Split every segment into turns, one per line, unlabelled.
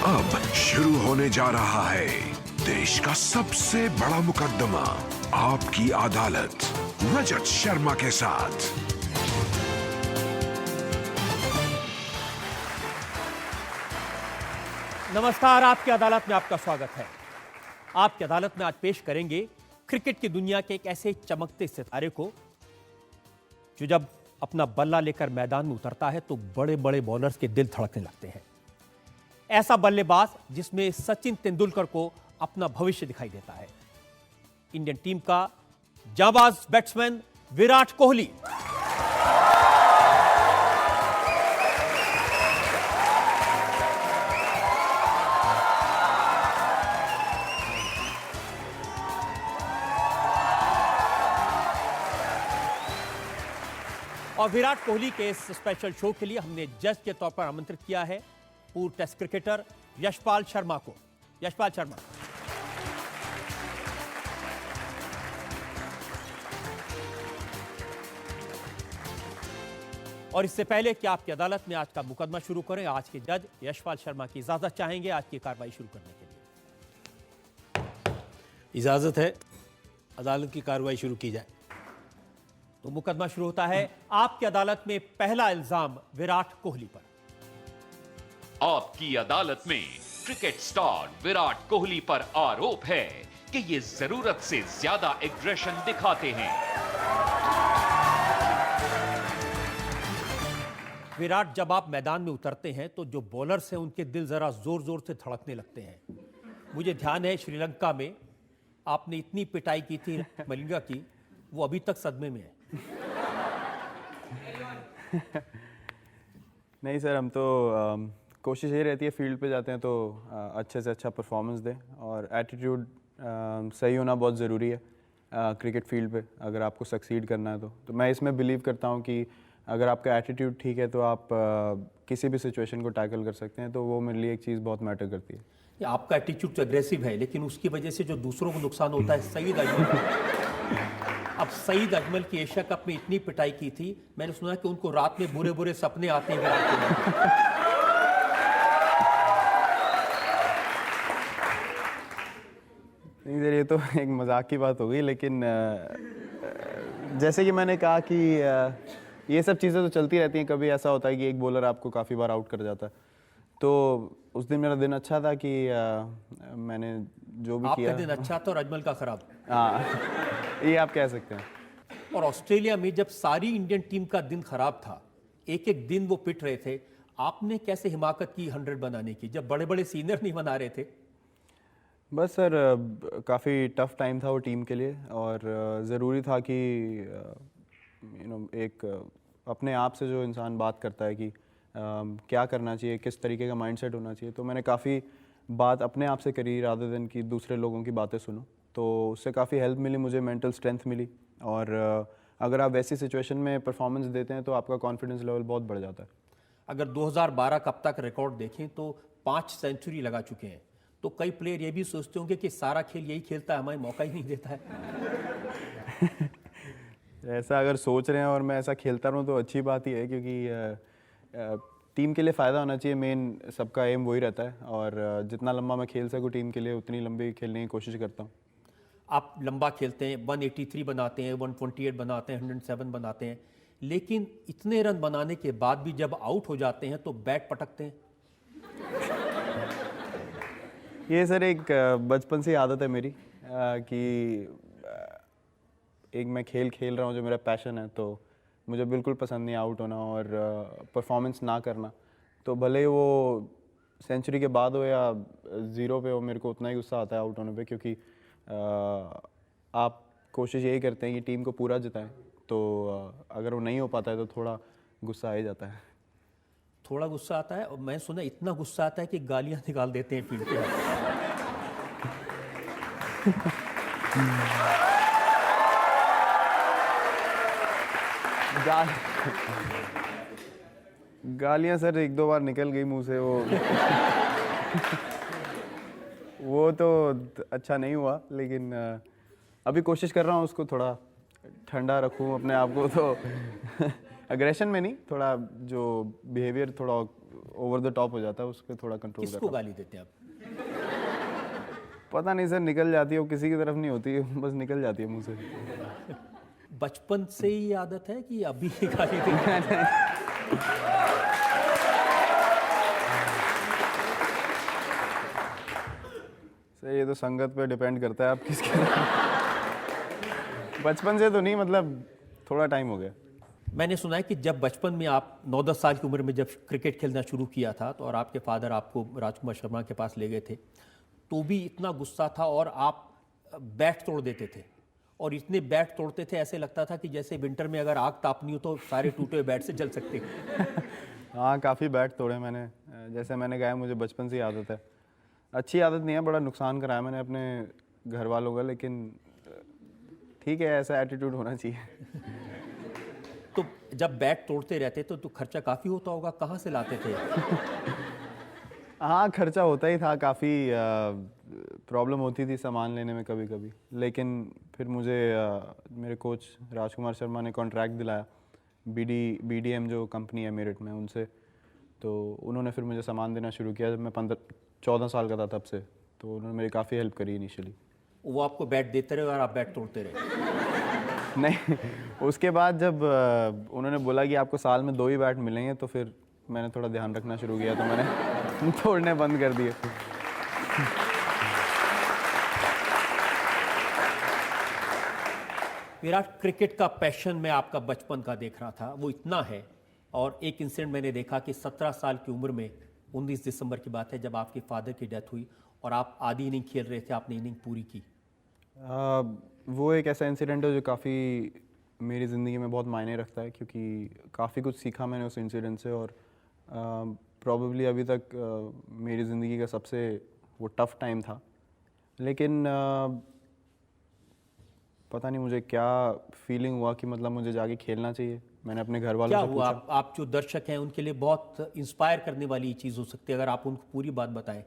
अब शुरू होने जा रहा है देश का सबसे बड़ा मुकदमा, आपकी अदालत, रजत शर्मा के साथ।
नमस्कार, आपकी अदालत में आपका स्वागत है। आपकी अदालत में आज पेश करेंगे क्रिकेट की दुनिया के एक ऐसे चमकते सितारे को जो जब अपना बल्ला लेकर मैदान में उतरता है तो बड़े बड़े बॉलर्स के दिल धड़कने लगते हैं। ऐसा बल्लेबाज जिसमें सचिन तेंदुलकर को अपना भविष्य दिखाई देता है। इंडियन टीम का जाबाज बैट्समैन विराट कोहली। और विराट कोहली के इस स्पेशल शो के लिए हमने जज के तौर पर आमंत्रित किया है पूर्व टेस्ट क्रिकेटर यशपाल शर्मा को। यशपाल शर्मा, और इससे पहले कि आपकी अदालत में आज का मुकदमा शुरू करें, आज के जज यशपाल शर्मा की इजाजत चाहेंगे आज की कार्रवाई शुरू करने के लिए।
इजाजत है, अदालत की कार्रवाई शुरू की जाए।
तो मुकदमा शुरू होता है। आपकी अदालत में पहला इल्जाम विराट कोहली पर।
आपकी अदालत में क्रिकेट स्टार विराट कोहली पर आरोप है कि ये जरूरत से ज्यादा एग्रेशन दिखाते हैं।
विराट, जब आप मैदान में उतरते हैं तो जो बॉलर्स हैं उनके दिल जरा जोर जोर से धड़कने लगते हैं। मुझे ध्यान है श्रीलंका में आपने इतनी पिटाई की थी मलिंगा की, वो अभी तक सदमे में है।
नहीं सर, हम तो कोशिश यही रहती है फील्ड पे जाते हैं तो अच्छे से अच्छा परफॉर्मेंस दें, और एटीट्यूड सही होना बहुत ज़रूरी है क्रिकेट फील्ड पे अगर आपको सक्सीड करना है तो मैं इसमें बिलीव करता हूँ कि अगर आपका एटीट्यूड ठीक है तो आप किसी भी सिचुएशन को टैकल कर सकते हैं। तो वो मेरे लिए एक चीज़ बहुत मैटर करती है।
ये आपका एटीट्यूड तो एग्रेसिव है, लेकिन उसकी वजह से जो दूसरों को नुकसान होता है। सईद अजमल, अब सईद अजमल की एशिया कप में इतनी पिटाई की थी, मैंने सुना कि उनको रात में बुरे बुरे सपने आते हैं विराट कोहली।
नहीं सर, ये तो एक मजाक की बात हो गई, लेकिन जैसे कि मैंने कहा कि ये सब चीज़ें तो चलती रहती हैं। कभी ऐसा होता है कि एक बॉलर आपको काफ़ी बार आउट कर जाता है। तो उस दिन मेरा दिन अच्छा था कि मैंने जो भी किया।
आपका दिन अच्छा था और अजमल का खराब।
हाँ, ये आप कह सकते हैं।
और ऑस्ट्रेलिया में जब सारी इंडियन टीम का दिन खराब था, एक एक दिन वो पिट रहे थे, आपने कैसे हिमाकत की 100 बनाने की जब बड़े बड़े सीनियर नहीं बना रहे थे?
बस सर, काफ़ी टफ टाइम था वो टीम के लिए, और ज़रूरी था कि एक अपने आप से जो इंसान बात करता है कि क्या करना चाहिए, किस तरीके का माइंडसेट होना चाहिए। तो मैंने काफ़ी बात अपने आप से करी रादर देन कि दूसरे लोगों की बातें सुनो। तो उससे काफ़ी हेल्प मिली, मुझे मेंटल स्ट्रेंथ मिली। और अगर आप वैसी सिचुएशन में परफॉर्मेंस देते हैं तो आपका कॉन्फिडेंस लेवल बहुत बढ़ जाता है।
अगर 2012 कब तक रिकॉर्ड देखें तो 5 सेंचुरी लगा चुके हैं। तो कई प्लेयर ये भी सोचते होंगे कि सारा खेल यही खेलता है, हमें मौका ही नहीं देता है।
ऐसा अगर सोच रहे हैं और मैं ऐसा खेलता रहूं तो अच्छी बात ही है, क्योंकि टीम के लिए फ़ायदा होना चाहिए। मेन सबका एम वही रहता है, और जितना लंबा मैं खेल सकूं टीम के लिए उतनी लंबी खेलने की कोशिश करता हूं।
आप लंबा खेलते हैं, 183 बनाते हैं, 128 बनाते हैं, 107 बनाते हैं, लेकिन इतने रन बनाने के बाद भी जब आउट हो जाते हैं तो बैट पटकते हैं।
ये सर एक बचपन से आदत है मेरी कि एक मैं खेल रहा हूँ जो मेरा पैशन है, तो मुझे बिल्कुल पसंद नहीं आउट होना और परफॉर्मेंस ना करना। तो भले ही वो सेंचुरी के बाद हो या 0 पे हो, मेरे को उतना ही गुस्सा आता है आउट होने पे, क्योंकि आप कोशिश यही करते हैं कि टीम को पूरा जिताएं। तो अगर वो नहीं हो पाता है तो थोड़ा गुस्सा आ ही जाता है।
थोड़ा गुस्सा आता है, और मैं सुना इतना गुस्सा आता है कि गालियां निकाल देते हैं फील्ड पे। गालियां सर 1-2 बार निकल गई मुंह से, वो तो अच्छा नहीं हुआ, लेकिन अभी कोशिश कर रहा हूँ उसको थोड़ा ठंडा रखूँ अपने आप को। तो एग्रेशन में नहीं, थोड़ा जो बिहेवियर थोड़ा
ओवर द टॉप हो जाता है, उस पर थोड़ा कंट्रोल
किसको गाली देते हैं आप?
पता नहीं सर, निकल जाती है वो, किसी की तरफ नहीं होती, बस निकल जाती है मुंह से।
बचपन से ही आदत है कि अभी ही गाली देते हैं?
सर ये तो संगत पे डिपेंड करता है, आप किसके बचपन से तो नहीं, मतलब थोड़ा टाइम हो गया।
मैंने सुना है कि जब बचपन में आप 9-10 साल की उम्र में जब क्रिकेट खेलना शुरू किया था तो और आपके फादर आपको राजकुमार शर्मा के पास ले गए थे, तो भी इतना गुस्सा था और आप बैट तोड़ देते थे, और इतने बैट तोड़ते थे ऐसे लगता था कि जैसे विंटर में अगर आग तापनी हो तो सारे टूटे हुए बैट से जल सकते हैं।
हाँ, काफ़ी बैट तोड़े मैंने, जैसे मैंने कहा मुझे बचपन से ही आदत है। अच्छी आदत नहीं है, बड़ा नुकसान कराया मैंने अपने घर वालों का, लेकिन ठीक है, ऐसा एटीट्यूड होना चाहिए।
तो जब बैट तोड़ते रहते तो खर्चा काफ़ी होता होगा, कहाँ से लाते थे?
हाँ, खर्चा होता ही था, काफ़ी प्रॉब्लम होती थी सामान लेने में कभी कभी, लेकिन फिर मुझे मेरे कोच राजकुमार शर्मा ने कॉन्ट्रैक्ट दिलाया, BDM जो कंपनी है मेरठ में, उनसे। तो उन्होंने फिर मुझे सामान देना शुरू किया जब मैं 14 साल का था तब से। तो उन्होंने मेरी काफ़ी हेल्प करी इनिशियली।
वो आपको बैट देते रहे और आप बैट तोड़ते रहे?
नहीं, उसके बाद जब उन्होंने बोला कि आपको साल में 2 ही बैट मिलेंगे, तो फिर मैंने थोड़ा ध्यान रखना शुरू किया, तो मैंने तोड़ने बंद कर दिए।
विराट, क्रिकेट का पैशन मैं आपका बचपन का देख रहा था, वो इतना है। और एक इंसिडेंट मैंने देखा कि 17 साल की उम्र में, 19 दिसंबर की बात है, जब आपके फादर की डेथ हुई और आप आधी इनिंग खेल रहे थे, आपने इनिंग पूरी की।
वो एक ऐसा इंसिडेंट है जो काफ़ी मेरी ज़िंदगी में बहुत मायने रखता है, क्योंकि काफ़ी कुछ सीखा मैंने उस इंसिडेंट से, और प्रॉबेबली अभी तक मेरी ज़िंदगी का सबसे वो टफ़ टाइम था। लेकिन पता नहीं मुझे क्या फीलिंग हुआ कि मतलब मुझे जाके खेलना चाहिए। मैंने अपने घर वालों
क्या
से
हुआ?
पूछा।
आप जो दर्शक हैं उनके लिए बहुत इंस्पायर करने वाली चीज़ हो सकती है, अगर आप उनको पूरी बात बताएं।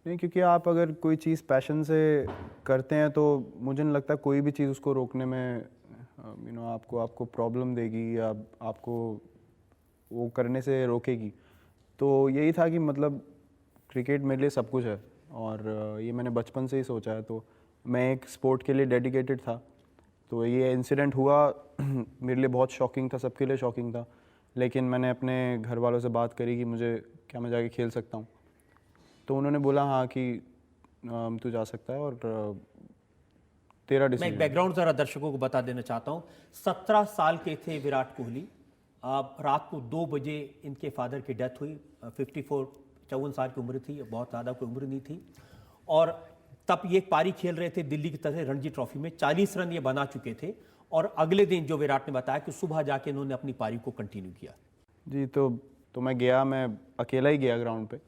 नहीं, क्योंकि आप अगर कोई चीज़ पैशन से करते हैं तो मुझे नहीं लगता कोई भी चीज़ उसको रोकने में आपको प्रॉब्लम देगी या आपको वो करने से रोकेगी। तो यही था कि मतलब क्रिकेट मेरे लिए सब कुछ है, और ये मैंने बचपन से ही सोचा है। तो मैं एक स्पोर्ट के लिए डेडिकेटेड था। तो ये इंसिडेंट हुआ मेरे लिए बहुत शॉकिंग था, सबके लिए शॉकिंग था। लेकिन मैंने अपने घर वालों से बात करी कि मैं जाके खेल सकता हूँ। तो उन्होंने बोला हाँ कि तू जा सकता है, और तेरा
मैं एक
डिसीजन।
बैकग्राउंड जरा दर्शकों को बता देना चाहता हूँ। 17 साल के थे विराट कोहली। रात को 2 बजे इनके फादर की डेथ हुई। 54 साल की उम्र थी, बहुत ज़्यादा कोई उम्र नहीं थी। और तब ये पारी खेल रहे थे दिल्ली की तरफ रणजी ट्रॉफी में। 40 रन ये बना चुके थे, और अगले दिन जो विराट ने बताया कि सुबह जाके इन्होंने अपनी पारी को कंटिन्यू किया।
जी, तो मैं गया, मैं अकेला ही गया ग्राउंड पे,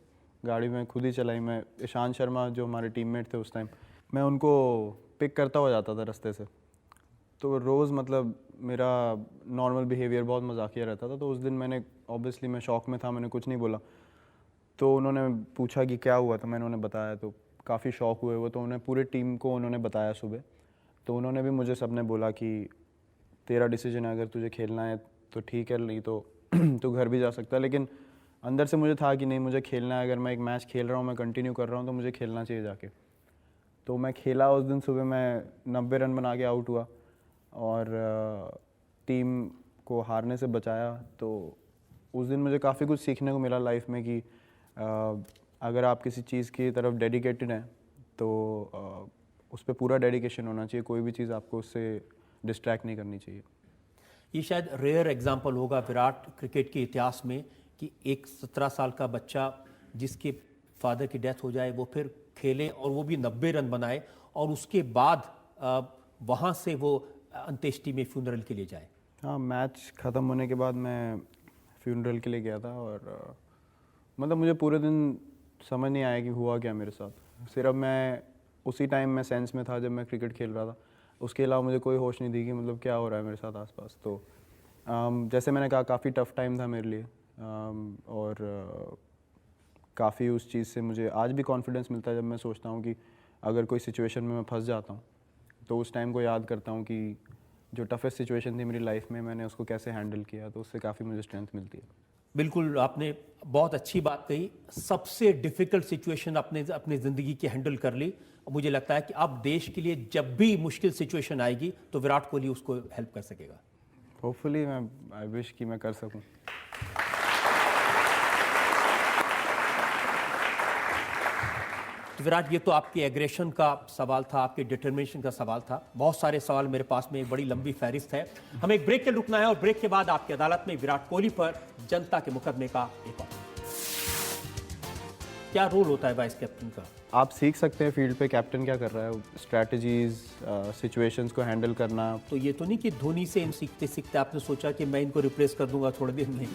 गाड़ी में खुद ही चलाई। मैं ईशान शर्मा जो हमारे टीममेट थे उस टाइम, मैं उनको पिक करता हुआ जाता था रास्ते से। तो रोज़ मतलब मेरा नॉर्मल बिहेवियर बहुत मजाकिया रहता था। तो उस दिन मैं शॉक में था, मैंने कुछ नहीं बोला। तो उन्होंने पूछा कि क्या हुआ, तो मैंने उन्हें बताया। तो काफ़ी शॉक हुए वो, तो उन्हें पूरे टीम को उन्होंने बताया सुबह। तो उन्होंने भी मुझे सबने बोला कि तेरा डिसीजन है, अगर तुझे खेलना है तो ठीक है, नहीं तो तू घर भी जा सकता है। लेकिन अंदर से मुझे था कि नहीं, मुझे खेलना है। अगर मैं एक मैच खेल रहा हूँ, मैं कंटिन्यू कर रहा हूँ, तो मुझे खेलना चाहिए जाके। तो मैं खेला उस दिन सुबह, मैं 90 रन बना के आउट हुआ और टीम को हारने से बचाया। तो उस दिन मुझे काफ़ी कुछ सीखने को मिला लाइफ में कि अगर आप किसी चीज़ की तरफ डेडिकेटेड हैं तो उस पर पूरा डेडिकेशन होना चाहिए। कोई भी चीज़ आपको उससे डिस्ट्रैक्ट नहीं करनी चाहिए।
ये शायद रेयर एग्जाम्पल होगा विराट क्रिकेट के इतिहास में कि एक 17 साल का बच्चा जिसके फादर की डेथ हो जाए वो फिर खेले, और वो भी 90 रन बनाए, और उसके बाद वहाँ से वो अंत्येष्टि में फ्यूनरल के लिए जाए।
हाँ, मैच ख़त्म होने के बाद मैं फ्यूनरल के लिए गया था, और मतलब मुझे पूरे दिन समझ नहीं आया कि हुआ क्या मेरे साथ। सिर्फ मैं उसी टाइम में सेंस में था जब मैं क्रिकेट खेल रहा था। उसके अलावा मुझे कोई होश नहीं थी कि मतलब क्या हो रहा है मेरे साथ आसपास। तो जैसे मैंने कहा, काफ़ी टफ़ टाइम था मेरे लिए, और काफ़ी उस चीज़ से मुझे आज भी कॉन्फिडेंस मिलता है जब मैं सोचता हूँ कि अगर कोई सिचुएशन में मैं फंस जाता हूँ तो उस टाइम को याद करता हूँ कि जो टफेस्ट सिचुएशन थी मेरी लाइफ में, मैंने उसको कैसे हैंडल किया। तो उससे काफ़ी मुझे स्ट्रेंथ मिलती है।
बिल्कुल आपने बहुत अच्छी बात कही। सबसे डिफिकल्ट सिचुएशन आपने अपनी ज़िंदगी की हैंडल कर ली। मुझे लगता है कि अब देश के लिए जब भी मुश्किल सिचुएशन आएगी तो विराट कोहली उसको हेल्प कर सकेगा।
होपफुली मैं आई विश कि मैं कर सकूं।
तो विराट, ये तो आपके एग्रेशन का सवाल था, आपके डिटर्मिनेशन का सवाल था। बहुत सारे सवाल मेरे पास में, एक बड़ी लंबी फहरिस्त है। हमें एक ब्रेक के रुकना है और ब्रेक के बाद आपकी अदालत में विराट कोहली पर जनता के मुकदमे का एक और क्या रोल होता है वाइस कैप्टन का?
आप सीख सकते हैं फील्ड पे कैप्टन क्या कर रहा है, स्ट्रैटेजीज, सिचुएशंस को हैंडल करना।
तो ये तो नहीं कि धोनी से इन सीखते सीखते आपने सोचा कि मैं इनको रिप्लेस कर दूंगा थोड़े दिन में।